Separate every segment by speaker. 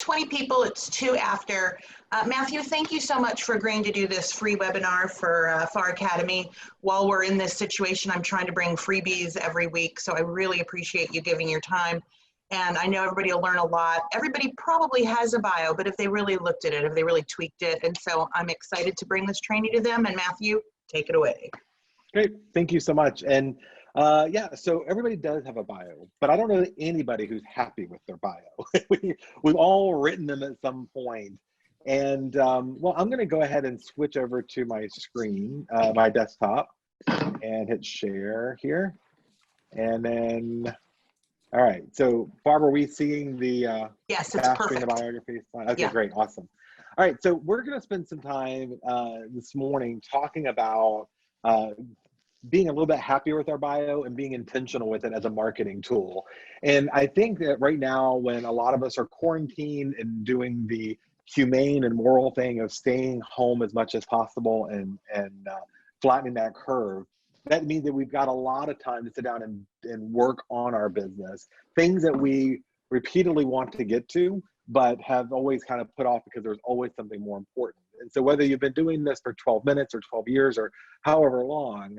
Speaker 1: 20 people. It's 2 after. Matthew, thank you so much for agreeing to do this free webinar for FAR Academy. While we're in this situation, I'm trying to bring freebies every week, so I really appreciate you giving your time. And I know everybody will learn a lot. Everybody probably has a bio, but if they really looked at it, if they really tweaked it. And so I'm excited to bring this training to them. And Matthew, take it away.
Speaker 2: Great, thank you so much. And yeah, so everybody does have a bio, but I don't know anybody who's happy with their bio. We've all written them at some point. And well, I'm gonna go ahead and switch over to my screen, my desktop, and hit share here. And then, all right, so Barb, are we seeing the
Speaker 1: yes, it's perfect.
Speaker 2: The biography? Okay,
Speaker 1: yeah.
Speaker 2: Great, awesome. All right, so we're gonna spend some time this morning talking about being a little bit happier with our bio and being intentional with it as a marketing tool. And I think that right now, when a lot of us are quarantined and doing the humane and moral thing of staying home as much as possible and flattening that curve, that means that we've got a lot of time to sit down and work on our business, things that we repeatedly want to get to, but have always kind of put off because there's always something more important. And so whether you've been doing this for 12 minutes or 12 years or however long,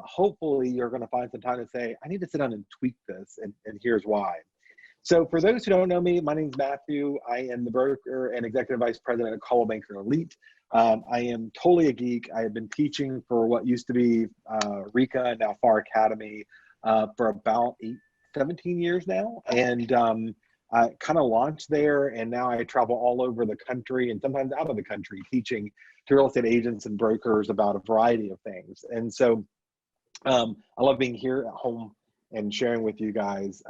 Speaker 2: hopefully you're going to find some time to say, I need to sit down and tweak this, and here's why. So for those who don't know me, my name is Matthew. I am the broker and executive vice president of Coldwell Banker Elite. I am totally a geek. I have been teaching for what used to be RECA, now FAR Academy, for about 17 years now. And I kind of launched there, and now I travel all over the country and sometimes out of the country teaching to real estate agents and brokers about a variety of things. And so I love being here at home and sharing with you guys.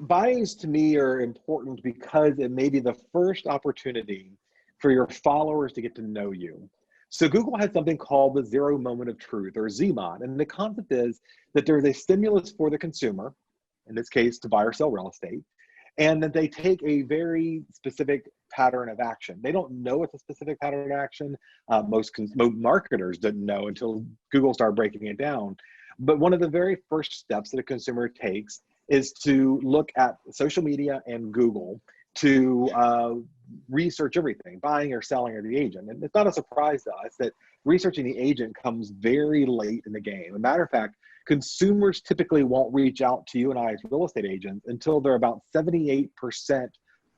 Speaker 2: Bios to me are important because it may be the first opportunity for your followers to get to know you. So Google has something called the zero moment of truth, or ZMOT. And the concept is that there's a stimulus for the consumer, in this case to buy or sell real estate, and that they take a very specific pattern of action. They don't know it's a specific pattern of action. Most marketers didn't know until Google started breaking it down. But one of the very first steps that a consumer takes is to look at social media and Google to research everything, buying or selling or the agent. And it's not a surprise to us that researching the agent comes very late in the game. As a matter of fact, consumers typically won't reach out to you and I as real estate agents until they're about 78%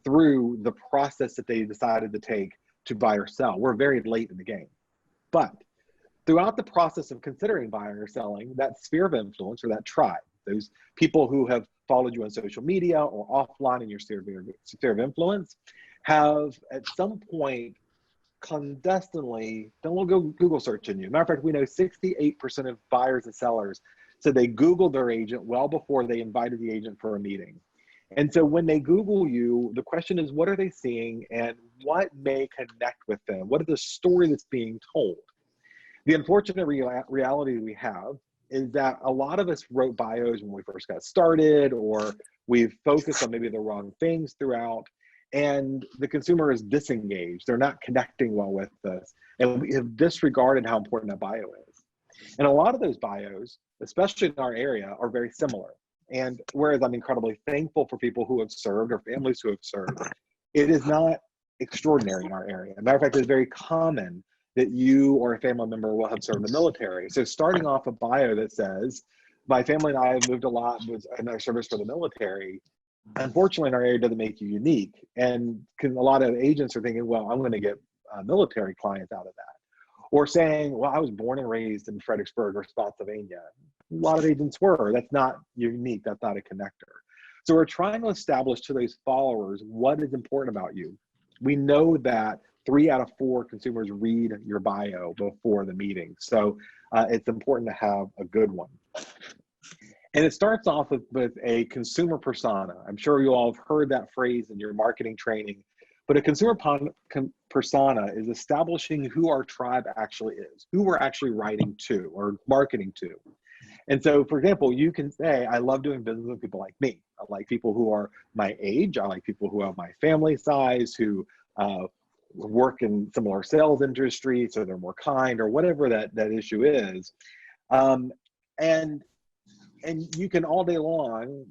Speaker 2: through the process that they decided to take to buy or sell. We're very late in the game. But throughout the process of considering buying or selling, that sphere of influence, or that tribe, those people who have followed you on social media or offline in your sphere of influence, have at some point clandestinely, don't go Google searching you. Matter of fact, we know 68% of buyers and sellers said they Googled their agent well before they invited the agent for a meeting. And so when they Google you, the question is, what are they seeing and what may connect with them? What is the story that's being told? The unfortunate reality we have is that a lot of us wrote bios when we first got started, or we've focused on maybe the wrong things throughout, and the consumer is disengaged. They're not connecting well with us, and we have disregarded how important that bio is. And a lot of those bios, especially in our area, are very similar. And whereas I'm incredibly thankful for people who have served or families who have served, it is not extraordinary in our area. As a matter of fact, it's very common that you or a family member will have served in the military. So starting off a bio that says, my family and I have moved a lot in our service for the military, unfortunately in our area doesn't make you unique. And a lot of agents are thinking, well, I'm gonna get military clients out of that. Or saying, well, I was born and raised in Fredericksburg or Spotsylvania. A lot of agents were. That's not unique, that's not a connector. So we're trying to establish to those followers what is important about you. We know that 3 out of 4 consumers read your bio before the meeting. So it's important to have a good one. And it starts off with a consumer persona. I'm sure you all have heard that phrase in your marketing training, but a consumer persona is establishing who our tribe actually is, who we're actually writing to or marketing to. And so, for example, you can say, I love doing business with people like me. I like people who are my age. I like people who have my family size, who work in similar sales industry, so they're more kind, or whatever that issue is. And you can all day long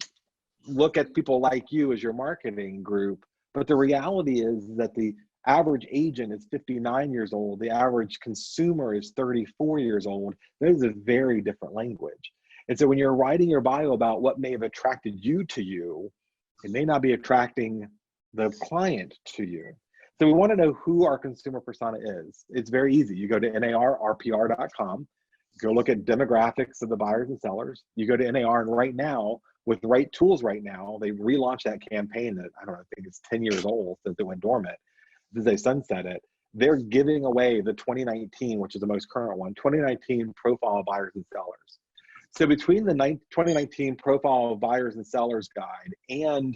Speaker 2: look at people like you as your marketing group, but the reality is that the average agent is 59 years old, the average consumer is 34 years old. That is a very different language. And so when you're writing your bio about what may have attracted you to you, it may not be attracting the client to you. So we want to know who our consumer persona is. It's very easy. You go to narrpr.com, go look at demographics of the buyers and sellers. You go to NAR, and right now, with the right tools right now, they've relaunched that campaign that, I don't know, I think it's 10 years old since it went dormant, as they sunset it. They're giving away the 2019, which is the most current one, 2019 profile of buyers and sellers. So between the 2019 profile of buyers and sellers guide and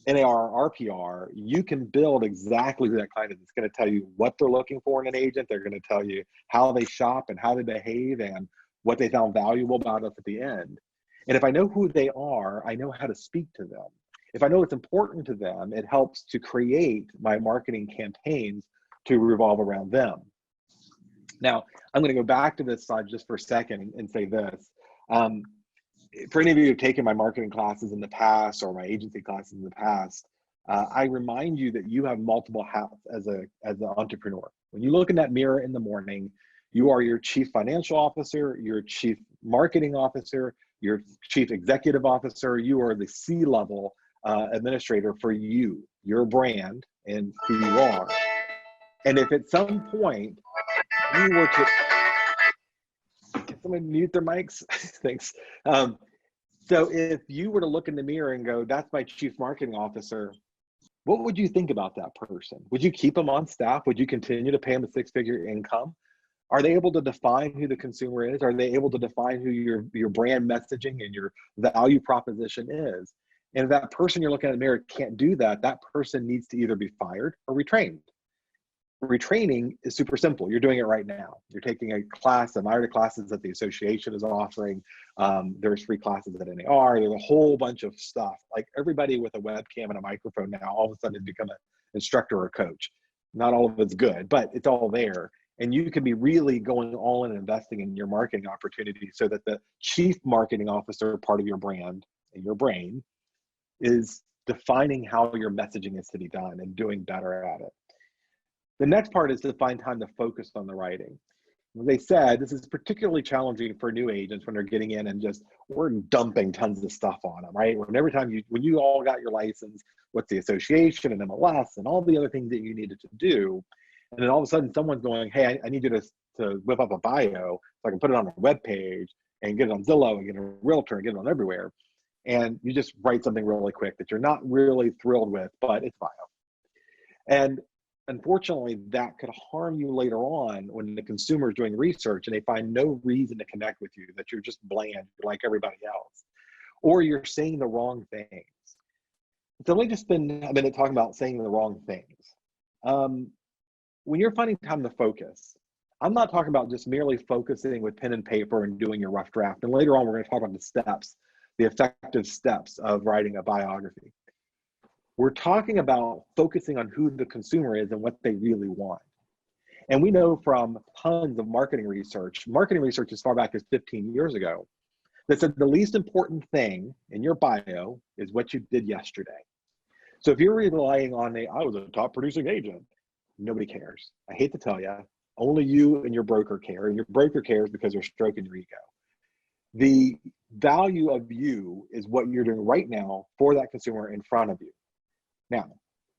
Speaker 2: NAR RPR, you can build exactly who that client is. It's going to tell you what they're looking for in an agent. They're going to tell you how they shop and how they behave and what they found valuable about us at the end. And if I know who they are, I know how to speak to them. If I know what's important to them, it helps to create my marketing campaigns to revolve around them. Now, I'm going to go back to this slide just for a second and say this. For any of you who've taken my marketing classes in the past or my agency classes in the past, I remind you that you have multiple hats as an entrepreneur. When you look in that mirror in the morning, you are your chief financial officer, your chief marketing officer, your chief executive officer. You are the C-level administrator for you, your brand, and who you are. And if at some point you were to, can someone mute their mics? Thanks. So if you were to look in the mirror and go, that's my chief marketing officer, what would you think about that person? Would you keep them on staff? Would you continue to pay them a six-figure income? Are they able to define who the consumer is? Are they able to define who your brand messaging and your value proposition is? And if that person you're looking at in the mirror can't do that, that person needs to either be fired or retrained. Retraining is super simple. You're doing it right now. You're taking a class, a myriad of classes that the association is offering. There's free classes at NAR. There's a whole bunch of stuff. Like everybody with a webcam and a microphone now, all of a sudden has become an instructor or a coach. Not all of it's good, but it's all there. And you can be really going all in and investing in your marketing opportunity so that the chief marketing officer part of your brand and your brain is defining how your messaging is to be done and doing better at it. The next part is to find time to focus on the writing. As they said, this is particularly challenging for new agents when they're getting in and just, we're dumping tons of stuff on them, right? When every time when you all got your license, what's the association and MLS and all the other things that you needed to do. And then all of a sudden someone's going, hey, I need you to whip up a bio so I can put it on a web page and get it on Zillow and get a realtor and get it on everywhere. And you just write something really quick that you're not really thrilled with, but it's bio. And unfortunately, that could harm you later on when the consumer is doing research and they find no reason to connect with you, that you're just bland, you're like everybody else, or you're saying the wrong things. So let me just spend a minute talking about saying the wrong things. When you're finding time to focus, I'm not talking about just merely focusing with pen and paper and doing your rough draft. And later on, we're going to talk about the steps, the effective steps of writing a biography. We're talking about focusing on who the consumer is and what they really want. And we know from tons of marketing research as far back as 15 years ago, that said the least important thing in your bio is what you did yesterday. So if you're relying on I was a top producing agent, nobody cares. I hate to tell you, only you and your broker care, and your broker cares because they're stroking your ego. The value of you is what you're doing right now for that consumer in front of you. Now,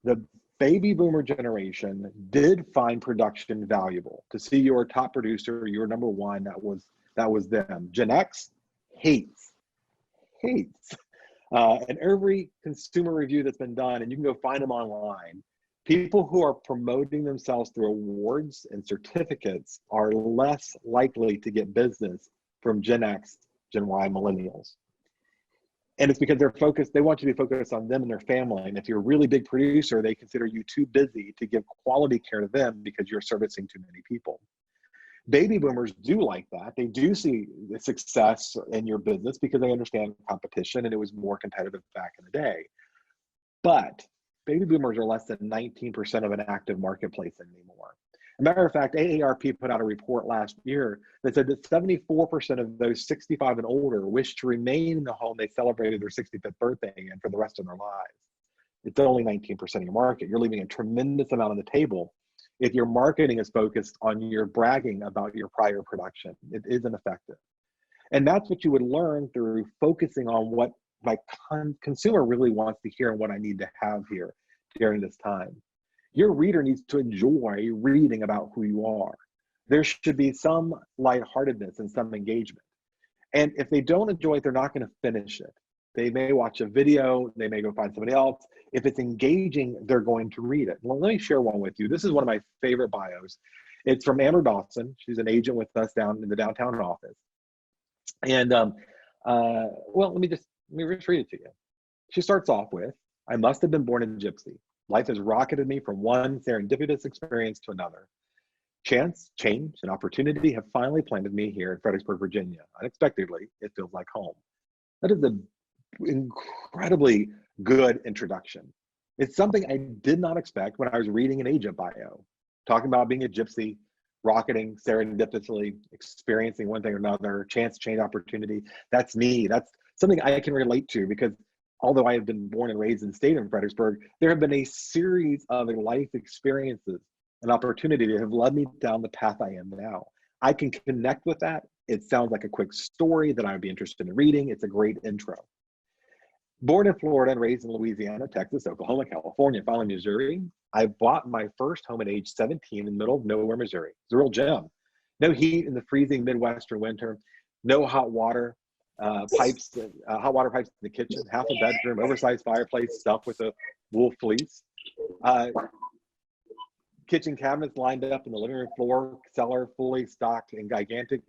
Speaker 2: the baby boomer generation did find production valuable. To see your top producer, your number one, that was them. Gen X hates. And every consumer review that's been done, and you can go find them online, people who are promoting themselves through awards and certificates are less likely to get business from Gen X, Gen Y, millennials. And it's because they want you to be focused on them and their family. And if you're a really big producer, they consider you too busy to give quality care to them because you're servicing too many people. Baby boomers do like that. They do see the success in your business because they understand competition and it was more competitive back in the day. But baby boomers are less than 19% of an active marketplace anymore. a matter of fact, AARP put out a report last year that said that 74% of those 65 and older wish to remain in the home they celebrated their 65th birthday in for the rest of their lives. It's only 19% of your market. You're leaving a tremendous amount on the table if your marketing is focused on your bragging about your prior production. It isn't effective. And that's what you would learn through focusing on what my consumer really wants to hear and what I need to have here during this time. Your reader needs to enjoy reading about who you are. There should be some lightheartedness and some engagement. And if they don't enjoy it, they're not going to finish it. They may watch a video, they may go find somebody else. If it's engaging, they're going to read it. Well, let me share one with you. This is one of my favorite bios. It's from Amber Dawson. She's an agent with us down in the downtown office. And well, let me just read it to you. She starts off with, "I must have been born a gypsy. Life has rocketed me from one serendipitous experience to another. Chance, change, and opportunity have finally planted me here in Fredericksburg, Virginia. Unexpectedly, it feels like home." That is an incredibly good introduction. It's something I did not expect when I was reading an agent bio, talking about being a gypsy, rocketing serendipitously, experiencing one thing or another, chance, change, opportunity. That's me. That's something I can relate to, because although I have been born and raised in the state of Fredericksburg, there have been a series of life experiences and opportunity that have led me down the path I am now. I can connect with that. It sounds like a quick story that I would be interested in reading. It's a great intro. Born in Florida and raised in Louisiana, Texas, Oklahoma, California, and finally Missouri, I bought my first home at age 17 in the middle of nowhere, Missouri. It's a real gem. No heat in the freezing Midwestern winter, no hot water pipes, hot water pipes in the kitchen, half a bedroom, oversized fireplace stuffed with a wool fleece. Kitchen cabinets lined up in the living room floor, cellar fully stocked in gigantic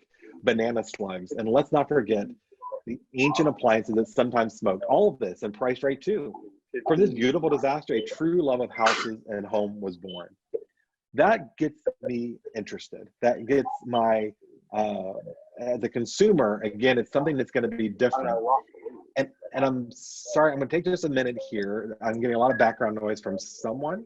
Speaker 2: banana slugs. And let's not forget the ancient appliances that sometimes smoked. All of this and priced right too. From this beautiful disaster, a true love of houses and home was born. That gets me interested. That gets my, as a consumer, again, it's something that's going to be different. And I'm sorry, I'm going to take just a minute here. I'm getting a lot of background noise from someone.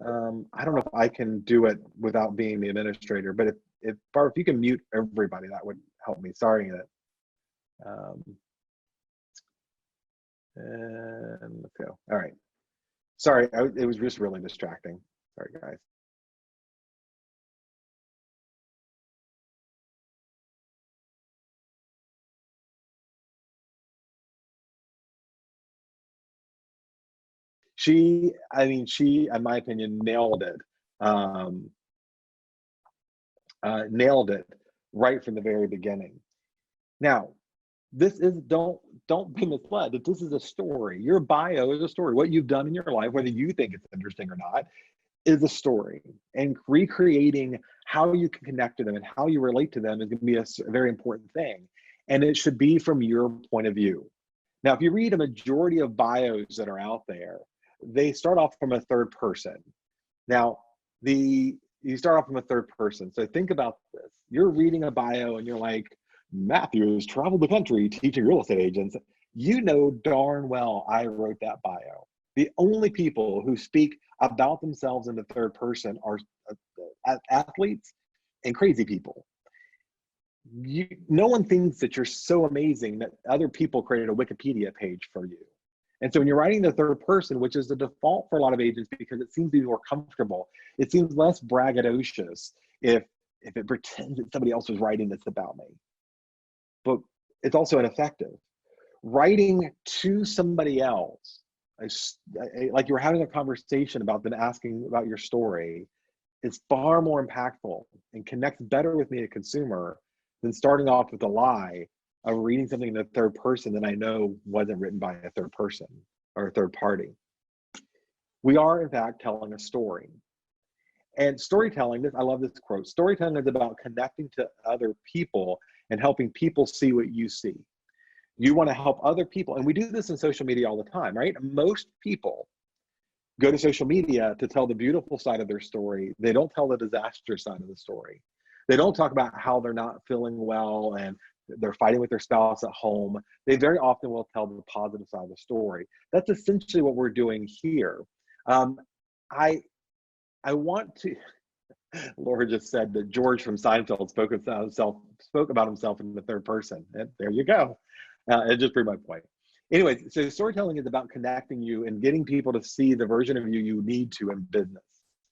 Speaker 2: I don't know if I can do it without being the administrator, but if Barb, if you can mute everybody, that would help me. Sorry that. And let's go. All right. Sorry, it was just really distracting. Sorry, guys. She, in my opinion, nailed it. Nailed it right from the very beginning. Now, this is, don't be misled that this is a story. Your bio is a story. What you've done in your life, whether you think it's interesting or not, is a story. And recreating how you can connect to them and how you relate to them is going to be a very important thing. And it should be from your point of view. Now, if you read a majority of bios that are out there, they start off from a third person. Now, you start off from a third person. So think about this. You're reading a bio and you're like, Matthews traveled the country teaching real estate agents. You know darn well I wrote that bio. The only people who speak about themselves in the third person are athletes and crazy people. No one thinks that you're so amazing that other people created a Wikipedia page for you. And so when you're writing the third person, which is the default for a lot of agents because it seems to be more comfortable, it seems less braggadocious if it pretends that somebody else was writing this about me. But it's also ineffective. Writing to somebody else, like you're having a conversation about them asking about your story, is far more impactful and connects better with me, a consumer, than starting off with a lie of reading something in the third person that I know wasn't written by a third person or a third party. We are, in fact, telling a story. And storytelling, I love this quote, storytelling is about connecting to other people and helping people see what you see. You want to help other people, and we do this in social media all the time, right? Most people go to social media to tell the beautiful side of their story. They don't tell the disaster side of the story. They don't talk about how they're not feeling well and they're fighting with their spouse at home. They very often will tell the positive side of the story. That's essentially what we're doing here. I want to, Laura just said that George from Seinfeld spoke about himself in the third person. And there you go. It just proved my point. Anyways, so storytelling is about connecting you and getting people to see the version of you you need to in business.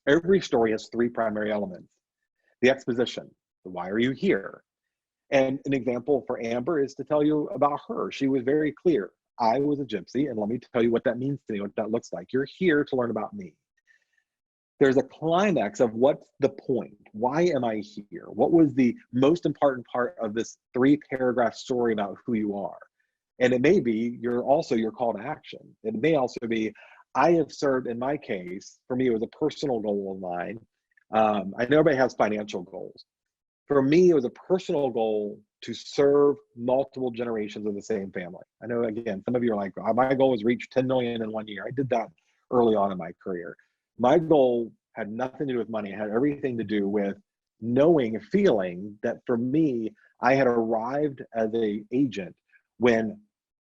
Speaker 2: Every story has three primary elements. The exposition, the why are you here? And an example for Amber is to tell you about her. She was very clear. I was a gypsy, and let me tell you what that means to me, what that looks like. You're here to learn about me. There's a climax of what's the point? Why am I here? What was the most important part of this 3-paragraph story about who you are? And it may be your call to action. It may also be, I have served, in my case, for me, it was a personal goal of mine. I know everybody has financial goals. For me, it was a personal goal to serve multiple generations of the same family. I know, again, some of you are like, oh, my goal was reach 10 million in 1 year. I did that early on in my career. My goal had nothing to do with money. It had everything to do with knowing, feeling that for me, I had arrived as an agent when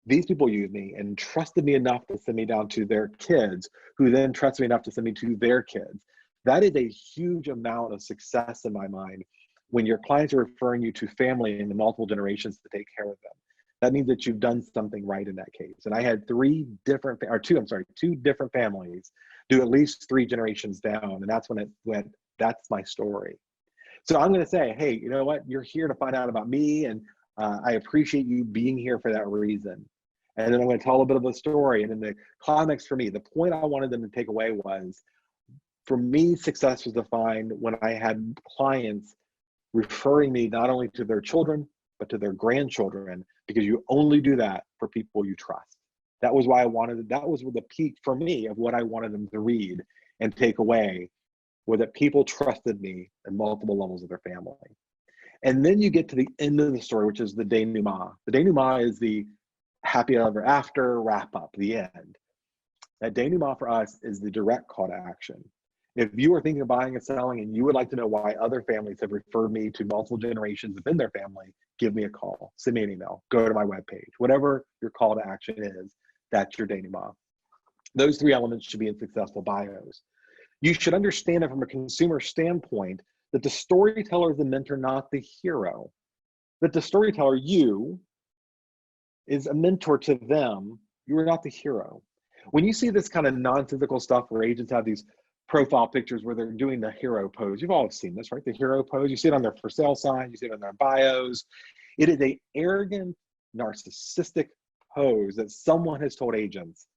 Speaker 2: these people used me and trusted me enough to send me down to their kids, who then trusted me enough to send me to their kids. That is a huge amount of success in my mind when your clients are referring you to family and the multiple generations to take care of them. That means that you've done something right in that case. And I had two different families do at least 3 generations down. And that's when it went, that's my story. So I'm going to say, hey, you know what? You're here to find out about me. And I appreciate you being here for that reason. And then I'm going to tell a little bit of the story. And then the climax for me, the point I wanted them to take away was, for me, success was defined when I had clients referring me not only to their children, but to their grandchildren, because you only do that for people you trust. That was why that was the peak for me of what I wanted them to read and take away, was that people trusted me at multiple levels of their family. And then you get to the end of the story, which is the denouement. The denouement is the happy ever after wrap up, the end. That denouement for us is the direct call to action. If you are thinking of buying and selling and you would like to know why other families have referred me to multiple generations within their family, give me a call, send me an email, go to my webpage. Whatever your call to action is, that's your denouement. Those 3 elements should be in successful bios. You should understand it from a consumer standpoint that the storyteller is the mentor, not the hero. That the storyteller, you, is a mentor to them. You are not the hero. When you see this kind of nonsensical stuff where agents have these profile pictures where they're doing the hero pose, you've all seen this, right? The hero pose, you see it on their for sale sign, you see it on their bios. It is an arrogant, narcissistic pose that someone has told agents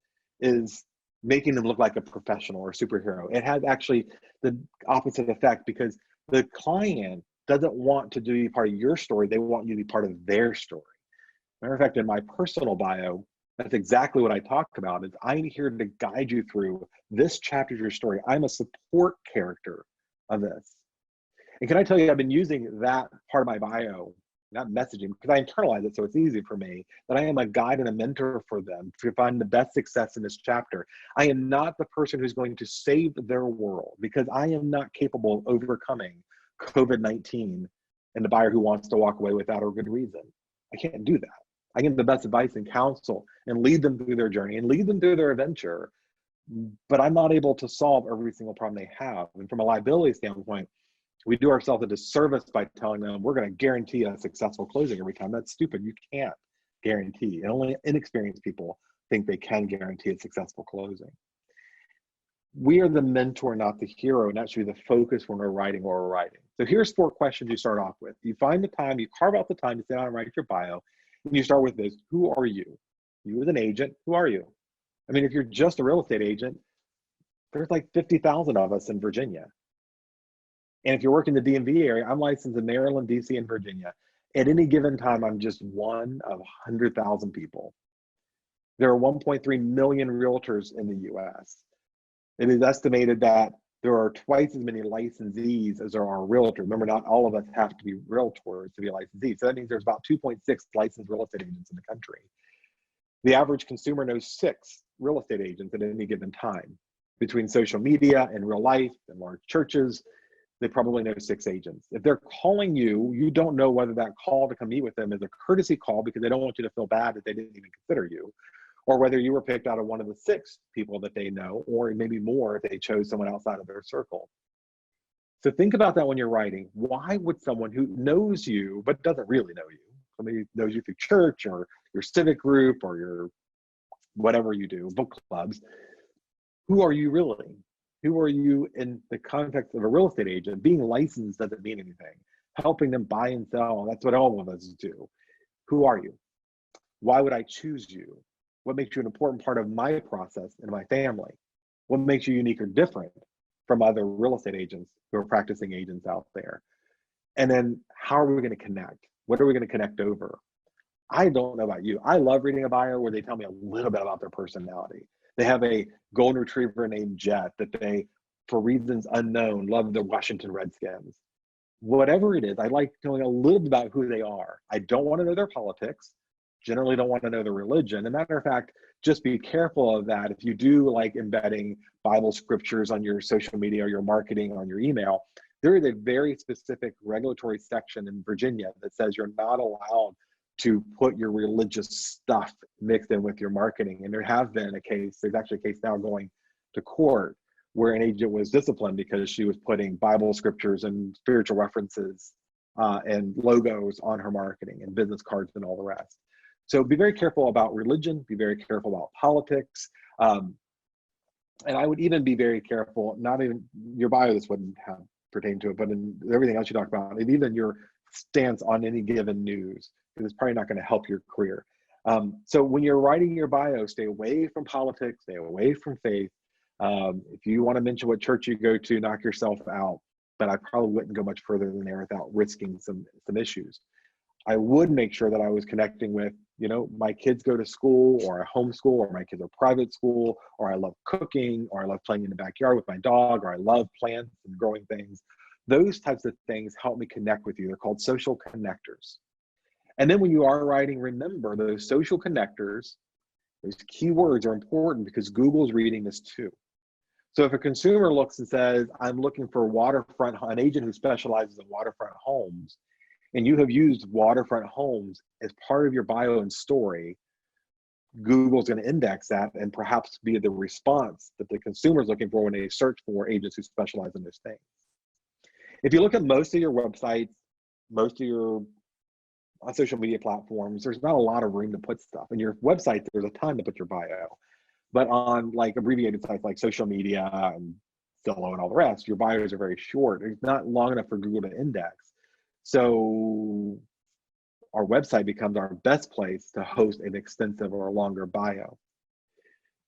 Speaker 2: is making them look like a professional or a superhero. It has actually the opposite effect, because the client doesn't want to be part of your story. They want you to be part of their story. Matter of fact, in my personal bio, that's exactly what I talked about. Is I'm here to guide you through this chapter of your story. I'm a support character of this. And can I tell you, I've been using that part of my bio, that messaging, because I internalize it so it's easy for me, that I am a guide and a mentor for them to find the best success in this chapter. I am not the person who's going to save their world, because I am not capable of overcoming COVID-19 and the buyer who wants to walk away without a good reason. I can't do that. I give them the best advice and counsel and lead them through their journey and lead them through their adventure, but I'm not able to solve every single problem they have. And from a liability standpoint, we do ourselves a disservice by telling them we're going to guarantee a successful closing every time. That's stupid. You can't guarantee. And only inexperienced people think they can guarantee a successful closing. We are the mentor, not the hero, and that should be the focus when we're writing or we're writing. So here's 4 questions you start off with. You find the time, you carve out the time to sit down and write your bio, and you start with this: who are you? You as an agent, who are you? I mean, if you're just a real estate agent, there's like 50,000 of us in Virginia. And if you're working the DMV area, I'm licensed in Maryland, DC, and Virginia. At any given time, I'm just one of 100,000 people. There are 1.3 million realtors in the US. It is estimated that there are twice as many licensees as there are realtors. Remember, not all of us have to be realtors to be licensees. So that means there's about 2.6 licensed real estate agents in the country. The average consumer knows 6 real estate agents at any given time. Between social media and real life and large churches, they probably know 6 agents. If they're calling you, you don't know whether that call to come meet with them is a courtesy call because they don't want you to feel bad that they didn't even consider you, or whether you were picked out of one of the 6 people that they know, or maybe more if they chose someone outside of their circle. So think about that when you're writing. Why would someone who knows you but doesn't really know you, somebody knows you through church or your civic group or your whatever you do, book clubs, who are you really? Who are you in the context of a real estate agent? Being licensed doesn't mean anything. Helping them buy and sell, that's what all of us do. Who are you? Why would I choose you? What makes you an important part of my process and my family? What makes you unique or different from other real estate agents who are practicing agents out there? And then how are we going to connect? What are we going to connect over? I don't know about you. I love reading a bio where they tell me a little bit about their personality. They have a golden retriever named Jet that they, for reasons unknown, love the Washington Redskins. Whatever it is, I like knowing a little bit about who they are. I don't want to know their politics. Generally don't want to know their religion. As a matter of fact, just be careful of that. If you do like embedding Bible scriptures on your social media or your marketing on your email, there is a very specific regulatory section in Virginia that says you're not allowed to put your religious stuff mixed in with your marketing. And there have been a case, there's actually a case now going to court where an agent was disciplined because she was putting Bible scriptures and spiritual references and logos on her marketing and business cards and all the rest. So be very careful about religion, be very careful about politics. And I would even be very careful, not even your bio, this wouldn't have pertain to it, but in everything else you talk about, and even your stance on any given news, because it's probably not going to help your career. So when you're writing your bio, stay away from politics, stay away from faith. If you want to mention what church you go to, knock yourself out, but I probably wouldn't go much further than there without risking some issues. I would make sure that I was connecting with, you know, my kids go to school, or I homeschool, or my kids are private school, or I love cooking, or I love playing in the backyard with my dog, or I love plants and growing things. Those types of things help me connect with you. They're called social connectors. And then when you are writing, remember those social connectors, those keywords are important because Google's reading this too. So if a consumer looks and says, I'm looking for waterfront, an agent who specializes in waterfront homes, and you have used waterfront homes as part of your bio and story, Google's going to index that and perhaps be the response that the consumer is looking for when they search for agents who specialize in those things. If you look at most of your websites, most of your social media platforms, there's not a lot of room to put stuff. In your website, there's a ton to put your bio. But on like abbreviated sites like social media and Zillow and all the rest, your bios are very short. It's not long enough for Google to index. So our website becomes our best place to host an extensive or a longer bio.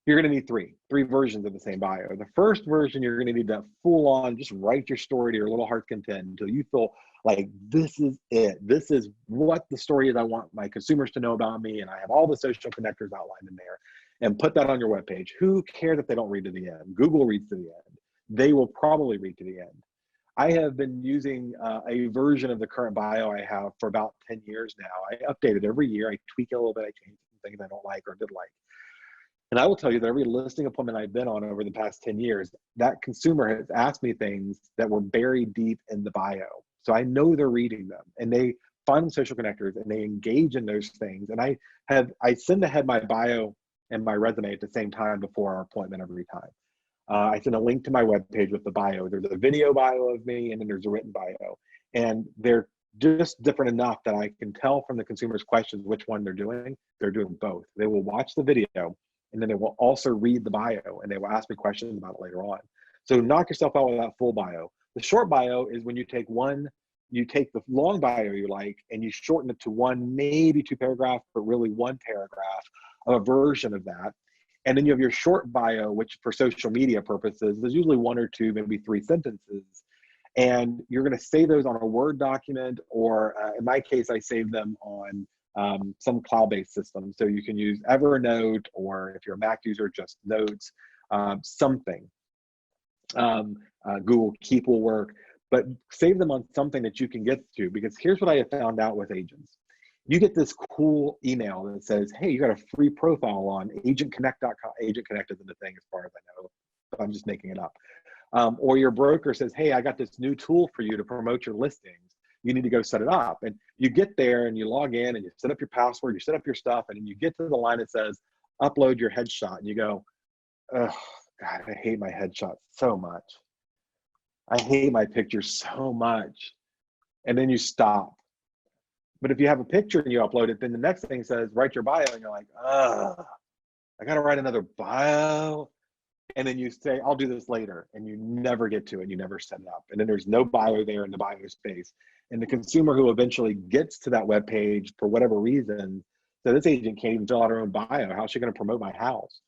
Speaker 2: You're going to need three versions of the same bio. The first version, you're going to need to full on just write your story to your little heart's content until you feel like this is it. This is what the story is I want my consumers to know about me, and I have all the social connectors outlined in there, and put that on your webpage. Who cares if they don't read to the end? Google reads to the end. They will probably read to the end. I have been using a version of the current bio I have for about 10 years now. I update it every year. I tweak it a little bit. I change some things I don't like or did like. And I will tell you that every listing appointment I've been on over the past 10 years, that consumer has asked me things that were buried deep in the bio. So I know they're reading them, and they find social connectors and they engage in those things. And I send ahead my bio and my resume at the same time before our appointment every time. I send a link to my webpage with the bio. There's a video bio of me, and then there's a written bio. And they're just different enough that I can tell from the consumer's questions which one they're doing. They're doing both. They will watch the video, and then they will also read the bio, and they will ask me questions about it later on. So knock yourself out with that full bio. The short bio is when you take the long bio you like, and you shorten it to one, maybe two paragraphs, but really one paragraph of a version of that. And then you have your short bio, which for social media purposes is usually one or two, maybe three sentences. And you're going to save those on a Word document, or in my case, I save them on some cloud-based system. So you can use Evernote, or if you're a Mac user, just Notes, something. Google Keep will work, but save them on something that you can get to, because here's what I have found out with agents. You get this cool email that says, hey, you got a free profile on agentconnect.com. Agent Connect isn't a thing as far as I know, but I'm just making it up. Or your broker says, hey, I got this new tool for you to promote your listings. You need to go set it up. And you get there and you log in and you set up your password, you set up your stuff, and then you get to the line that says, upload your headshot. And you go, oh, God, I hate my headshot so much. I hate my picture so much. And then you stop. But if you have a picture and you upload it, then the next thing says, write your bio. And you're like, ugh, I got to write another bio. And then you say, I'll do this later. And you never get to it. You never set it up. And then there's no bio there in the bio space. And the consumer who eventually gets to that web page for whatever reason, so this agent can't even fill out her own bio. How's she going to promote my house?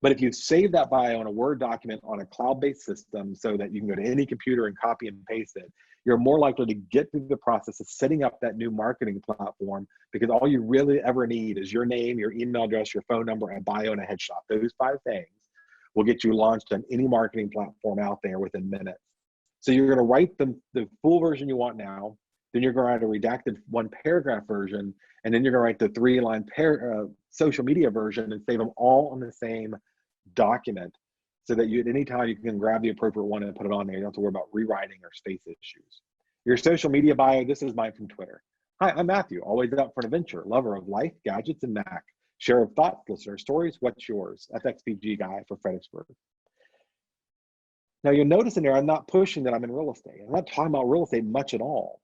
Speaker 2: But if you save that bio in a Word document on a cloud-based system so that you can go to any computer and copy and paste it, you're more likely to get through the process of setting up that new marketing platform, because all you really ever need is your name, your email address, your phone number, a bio, and a headshot. Those 5 things will get you launched on any marketing platform out there within minutes. So you're going to write the full version you want now, then you're going to write a redacted 1-paragraph version, and then you're going to write the 3-line social media version and save them all on the same document, so that you at any time you can grab the appropriate one and put it on there. You don't have to worry about rewriting or space issues. Your social media bio, this is mine from Twitter. Hi, I'm Matthew, always up for an adventure, lover of life, gadgets, and Mac. Share of thoughts, listener stories, what's yours? FXPG guy for Fredericksburg. Now you'll notice in there, I'm not pushing that I'm in real estate. I'm not talking about real estate much at all,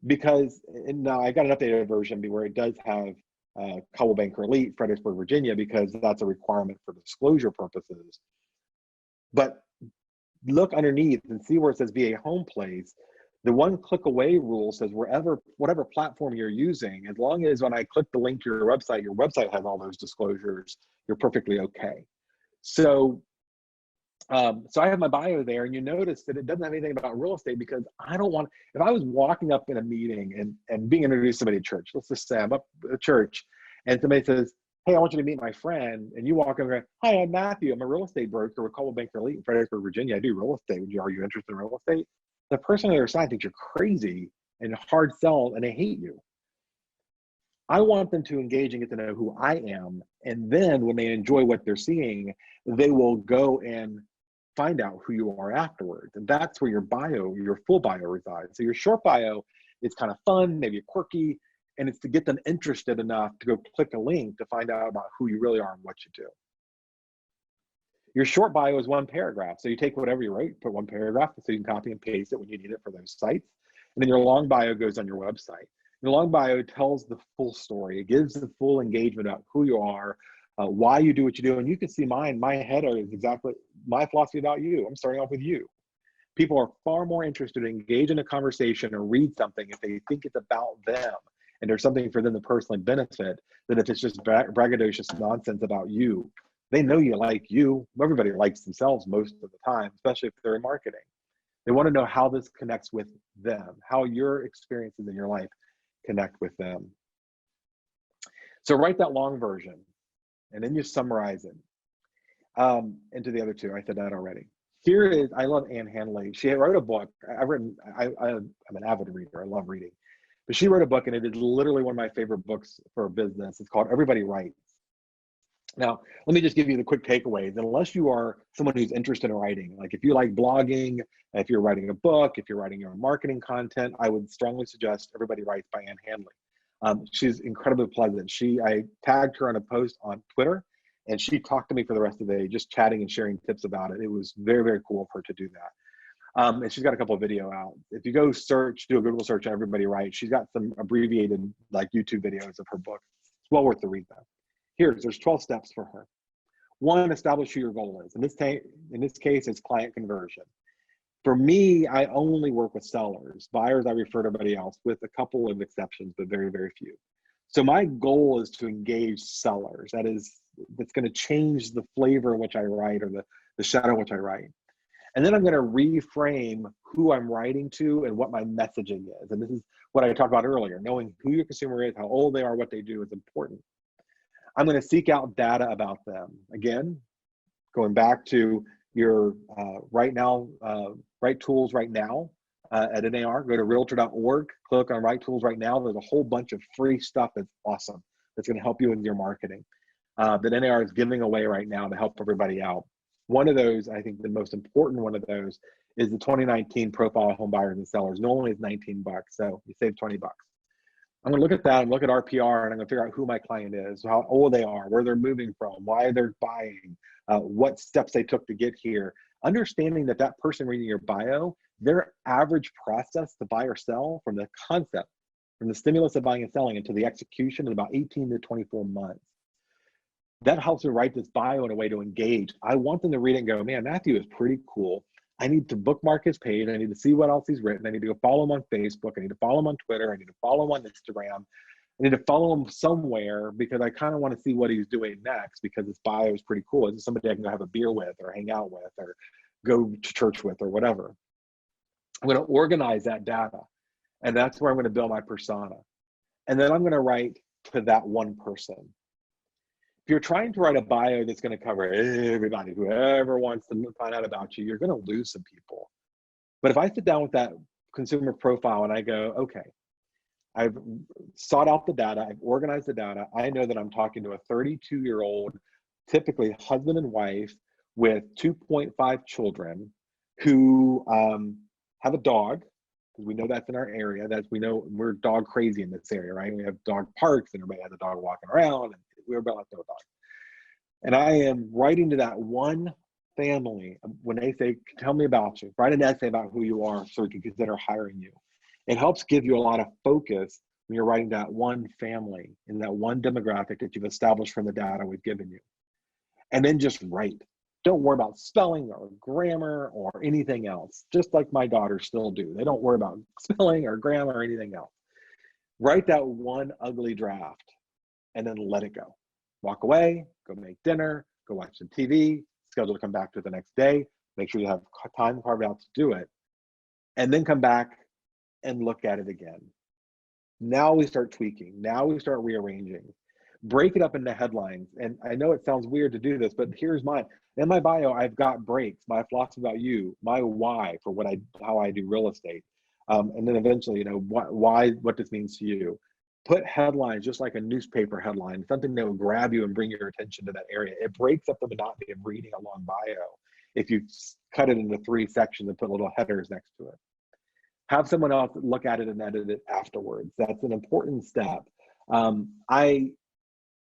Speaker 2: because now I got an updated version where it does have Coldwell Banker Elite, Fredericksburg, Virginia, because that's a requirement for disclosure purposes. But look underneath and see where it says VA home place. The 1-click away rule says whatever platform you're using, as long as when I click the link to your website has all those disclosures, you're perfectly okay. So, so I have my bio there, and you notice that it doesn't have anything about real estate, because I don't want, if I was walking up in a meeting and being introduced to somebody at church, let's just say I'm up at church and somebody says, hey, I want you to meet my friend, and you walk over and go, hi, I'm Matthew, I'm a real estate broker with Coldwell Banker Elite in Fredericksburg, Virginia. I do real estate. Are you interested in real estate? The person on the other side thinks you're crazy and hard sell, and they hate you. I want them to engage and get to know who I am. And then when they enjoy what they're seeing, they will go and find out who you are afterwards. And that's where your bio, your full bio resides. So your short bio is kind of fun, maybe quirky, and it's to get them interested enough to go click a link to find out about who you really are and what you do. Your short bio is 1 paragraph. So you take whatever you write, put 1 paragraph so you can copy and paste it when you need it for those sites. And then your long bio goes on your website. Your long bio tells the full story. It gives the full engagement about who you are, why you do what you do. And you can see mine. My header is exactly my philosophy about you. I'm starting off with you. People are far more interested to engage in a conversation or read something if they think it's about them and there's something for them to personally benefit, than if it's just braggadocious nonsense about you. They know you like you. Everybody likes themselves most of the time, especially if they're in marketing. They want to know how this connects with them, how your experiences in your life connect with them. So write that long version, and then you summarize it into the other 2. I said that already. Here is, I love Anne Hanley. She wrote a book. I'm an avid reader. I love reading. But she wrote a book, and it is literally one of my favorite books for business. It's called Everybody Writes. Now, let me just give you the quick takeaways. Unless you are someone who's interested in writing, like if you like blogging, if you're writing a book, if you're writing your own marketing content, I would strongly suggest Everybody Writes by Anne Hanley. She's incredibly pleasant. I tagged her on a post on Twitter, and she talked to me for the rest of the day, just chatting and sharing tips about it. It was very, very cool of her to do that. And she's got a couple of video out. If you go do a Google search on Everybody Writes, she's got some abbreviated like YouTube videos of her book. It's well worth the read though. There's 12 steps for her. 1, establish who your goal is. In this case, it's client conversion. For me, I only work with sellers. Buyers, I refer to everybody else, with a couple of exceptions, but very, very few. So my goal is to engage sellers. That's going to change the flavor in which I write, or the shadow in which I write. And then I'm going to reframe who I'm writing to and what my messaging is. And this is what I talked about earlier. Knowing who your consumer is, how old they are, what they do is important. I'm going to seek out data about them. Again, going back to your right tools right now at NAR, go to realtor.org, click on Right Tools Right Now. There's a whole bunch of free stuff that's awesome, that's going to help you with your marketing that NAR is giving away right now to help everybody out. One of those, I think the most important one of those, is the 2019 Profile of Home Buyers and Sellers. Normally it's $19, so you save $20. I'm going to look at that and look at RPR, and I'm going to figure out who my client is, how old they are, where they're moving from, why they're buying, what steps they took to get here. understanding that that person reading your bio, their average process to buy or sell from the concept, from the stimulus of buying and selling into the execution in about 18 to 24 months. That helps me write this bio in a way to engage. I want them to read it and go, man, Matthew is pretty cool. I need to bookmark his page. I need to see what else he's written. I need to go follow him on Facebook. I need to follow him on Twitter. I need to follow him on Instagram. I need to follow him somewhere because I kind of want to see what he's doing next because his bio is pretty cool. Is it somebody I can go have a beer with or hang out with or go to church with or whatever? I'm going to organize that data. And that's where I'm going to build my persona. And then I'm going to write to that one person. If you're trying to write a bio that's going to cover everybody, whoever wants to find out about you, you're going to lose some people. But if I sit down with that consumer profile and I go, okay, I've sought out the data, I've organized the data, I know that I'm talking to a 32-year-old, typically husband and wife with 2.5 children who have a dog, because we know that's in our area. We know we're dog crazy in this area, right? We have dog parks and everybody has a dog walking around and we're about to have a dog. And I am writing to that one family when they say, tell me about you, write an essay about who you are so we can consider hiring you. It helps give you a lot of focus when you're writing that one family and that one demographic that you've established from the data we've given you. And then just write. Don't worry about spelling or grammar or anything else, just like my daughters still do. They don't worry about spelling or grammar or anything else. Write that one ugly draft and then let it go. Walk away, go make dinner, go watch some TV, schedule to come back to it the next day, make sure you have time carved out to do it, and then come back and look at it again. Now we start tweaking. Now we start rearranging. Break it up into headlines. And I know it sounds weird to do this, but here's mine. In my bio, I've got breaks, my philosophy about you, my why for how I do real estate. And then eventually, what this means to you. Put headlines just like a newspaper headline, something that will grab you and bring your attention to that area. It breaks up the monotony of reading a long bio if you cut it into 3 sections and put little headers next to it. Have someone else look at it and edit it afterwards. That's an important step.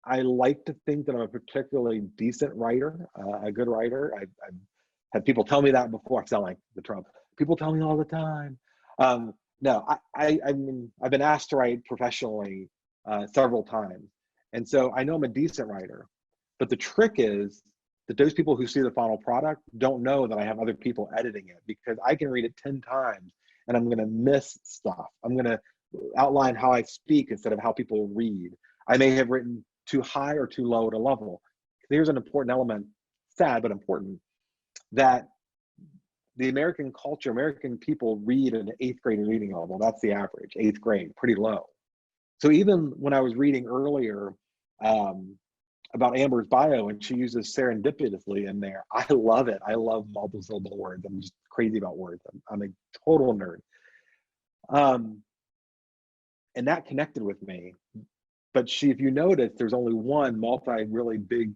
Speaker 2: I like to think that I'm a particularly decent writer, a good writer. I've had people tell me that before. I sound like the Trump. People tell me all the time. No, I've been asked to write professionally several times. And so I know I'm a decent writer, but the trick is that those people who see the final product don't know that I have other people editing it because I can read it 10 times and I'm gonna miss stuff. I'm gonna outline how I speak instead of how people read. I may have written too high or too low at a level. Here's an important element, sad but important, that the American culture, American people read at an 8th grade reading level. That's the average, 8th grade, pretty low. So even when I was reading earlier about Amber's bio and she uses serendipitously in there, I love it. I love multiple words. I'm just crazy about words. I'm a total nerd. And that connected with me. But if you notice, there's only one really big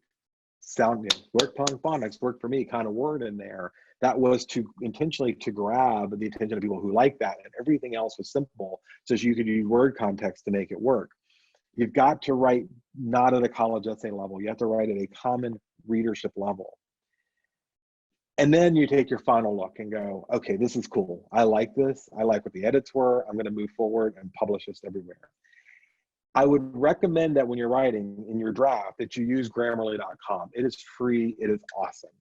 Speaker 2: sounding, work phonics, work for me kind of word in there. That was intentionally to grab the attention of people who like that, and everything else was simple, so you could use word context to make it work. You've got to write not at a college essay level. You have to write at a common readership level. And then you take your final look and go, okay, this is cool. I like this. I like what the edits were. I'm going to move forward and publish this everywhere. I would recommend that when you're writing in your draft that you use Grammarly.com. It is free. It is awesome.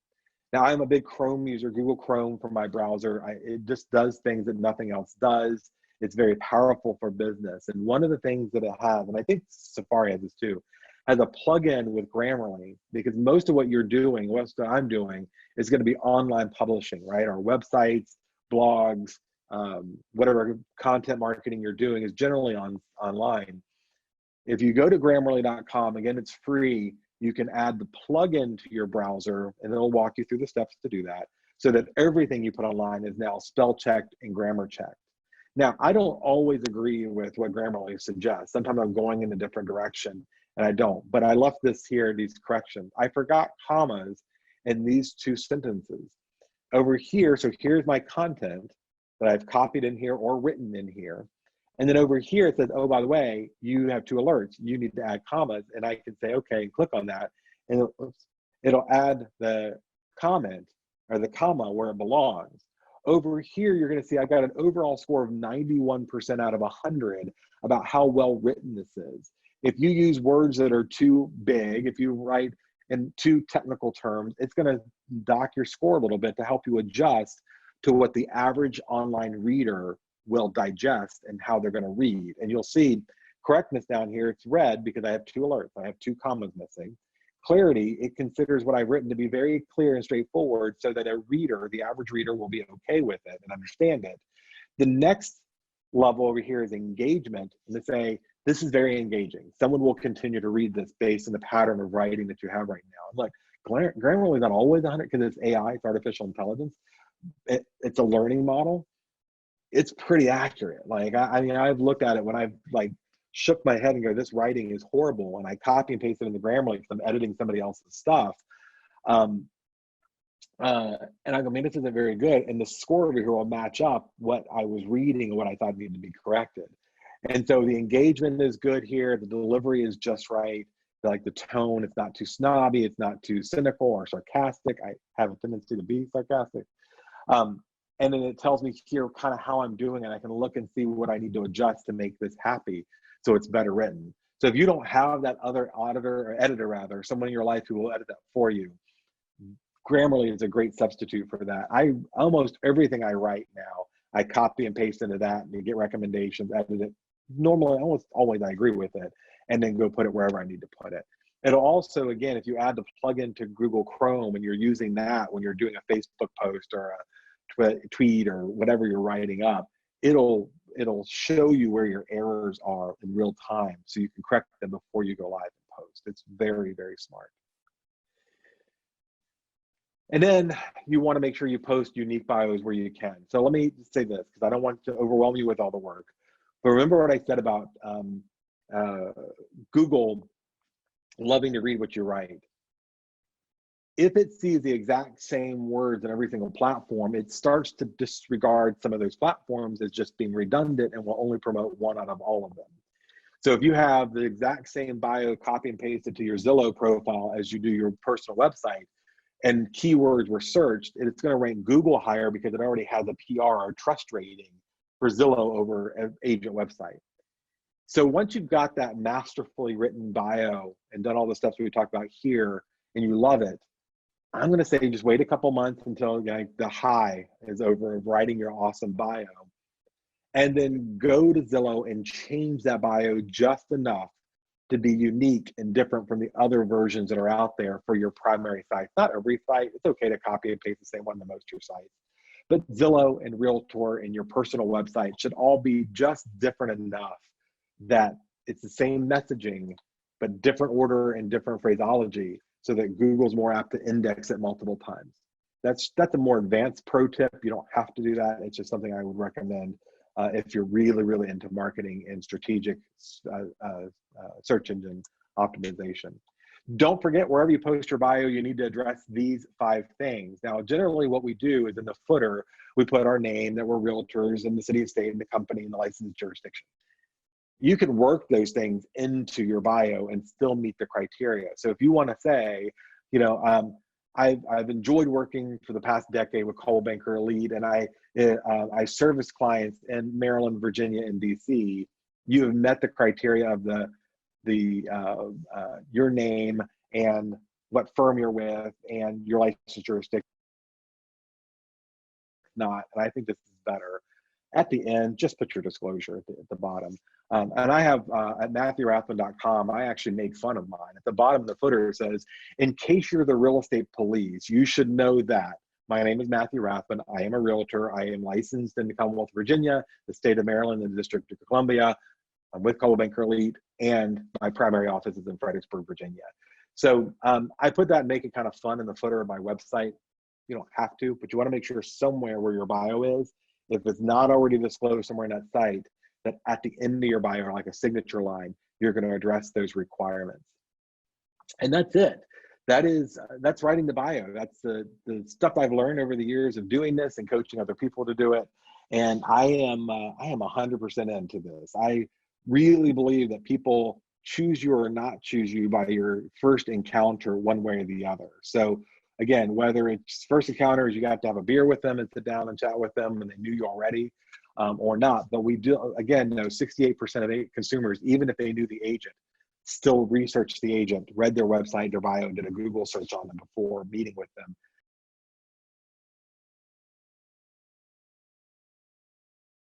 Speaker 2: Now, I'm a big Chrome user, Google Chrome for my browser. It just does things that nothing else does. It's very powerful for business. And one of the things that it has, and I think Safari has this too, has a plugin with Grammarly, because most of what you're doing, what I'm doing, is going to be online publishing, right? Our websites, blogs, whatever content marketing you're doing is generally online. If you go to Grammarly.com, again, it's free. You can add the plugin to your browser and it'll walk you through the steps to do that so that everything you put online is now spell checked and grammar checked. Now, I don't always agree with what Grammarly suggests. Sometimes I'm going in a different direction and I don't, but I left this here, these corrections. I forgot commas in these 2 sentences. Over here, so here's my content that I've copied in here or written in here. And then over here, it says, oh, by the way, you have 2 alerts. You need to add commas. And I can say, okay, click on that. And it'll add the comment. or the comma where it belongs. Over here, you're going to see I got an overall score of 91% out of 100 about how well written this is. If you use words that are too big, if you write in too technical terms, it's going to dock your score a little bit to help you adjust to what the average online reader will digest and how they're going to read. And you'll see correctness down here, it's red because I have 2 alerts. I have 2 commas missing. Clarity, it considers what I've written to be very clear and straightforward so that a reader, the average reader, will be okay with it and understand it. The next level over here is engagement, and they say, this is very engaging. Someone will continue to read this based on the pattern of writing that you have right now. And look, Grammarly is not always 100 because it's AI, it's artificial intelligence. It's a learning model. It's pretty accurate. Like, I mean, I've looked at it when I've like shook my head and go, this writing is horrible. And I copy and paste it in the Grammarly because I'm editing somebody else's stuff. And I go, man, this isn't very good. And the score over here will match up what I was reading and what I thought needed to be corrected. And so the engagement is good here. The delivery is just right. Like the tone, it's not too snobby. It's not too cynical or sarcastic. I have a tendency to be sarcastic. And then it tells me here kind of how I'm doing, and I can look and see what I need to adjust to make this happy so it's better written. So if you don't have that other auditor or editor rather, someone in your life who will edit that for you, Grammarly is a great substitute for that. Almost everything I write now, I copy and paste into that and get recommendations, edit it. Normally, almost always I agree with it, and then go put it wherever I need to put it. It'll also, again, if you add the plugin to Google Chrome and you're using that when you're doing a Facebook post or a tweet or whatever you're writing up, it'll show you where your errors are in real time so you can correct them before you go live and post. It's very, very smart. And then you want to make sure you post unique bios where you can. So let me say this because I don't want to overwhelm you with all the work. But remember what I said about Google loving to read what you write. If it sees the exact same words in every single platform, it starts to disregard some of those platforms as just being redundant and will only promote one out of all of them. So if you have the exact same bio copy and pasted to your Zillow profile as you do your personal website, and keywords were searched, it's going to rank Google higher because it already has a PR or trust rating for Zillow over an agent website. So once you've got that masterfully written bio and done all the steps we talked about here, and you love it, I'm going to say just wait a couple months until the high is over of writing your awesome bio, and then go to Zillow and change that bio just enough to be unique and different from the other versions that are out there for your primary site. Not every site. It's okay to copy and paste the same one to most of your sites. But Zillow and Realtor and your personal website should all be just different enough that it's the same messaging, but different order and different phraseology so that Google's more apt to index it multiple times. That's a more advanced pro tip. You don't have to do that. It's just something I would recommend if you're really, really into marketing and strategic search engine optimization. Don't forget, wherever you post your bio, you need to address these 5 things. Now, generally what we do is in the footer, we put our name, that we're realtors, and the city and state and the company and the licensed jurisdiction. You can work those things into your bio and still meet the criteria. So if you want to say, I've enjoyed working for the past decade with Coldwell Banker Elite, and I service clients in Maryland, Virginia, and DC. You have met the criteria of your name and what firm you're with and your licensed jurisdiction. And I think this is better. At the end, just put your disclosure at the bottom. And I have at MatthewRathbun.com, I actually made fun of mine. At the bottom of the footer, it says, in case you're the real estate police, you should know that. My name is Matthew Rathbun. I am a realtor. I am licensed in the Commonwealth of Virginia, the state of Maryland, and the District of Columbia. I'm with Coldwell Banker Elite, and my primary office is in Fredericksburg, Virginia. So I put that and make it kind of fun in the footer of my website. You don't have to, but you want to make sure somewhere where your bio is, if it's not already disclosed somewhere in that site, that at the end of your bio, like a signature line, you're going to address those requirements. And that's it. That's writing the bio. That's the stuff I've learned over the years of doing this and coaching other people to do it. And I am 100% into this. I really believe that people choose you or not choose you by your first encounter one way or the other. So Again, whether it's first encounters, you got to have a beer with them and sit down and chat with them and they knew you already, or not. But we do, again, know 68% of consumers, even if they knew the agent, still researched the agent, read their website, their bio, did a Google search on them before meeting with them.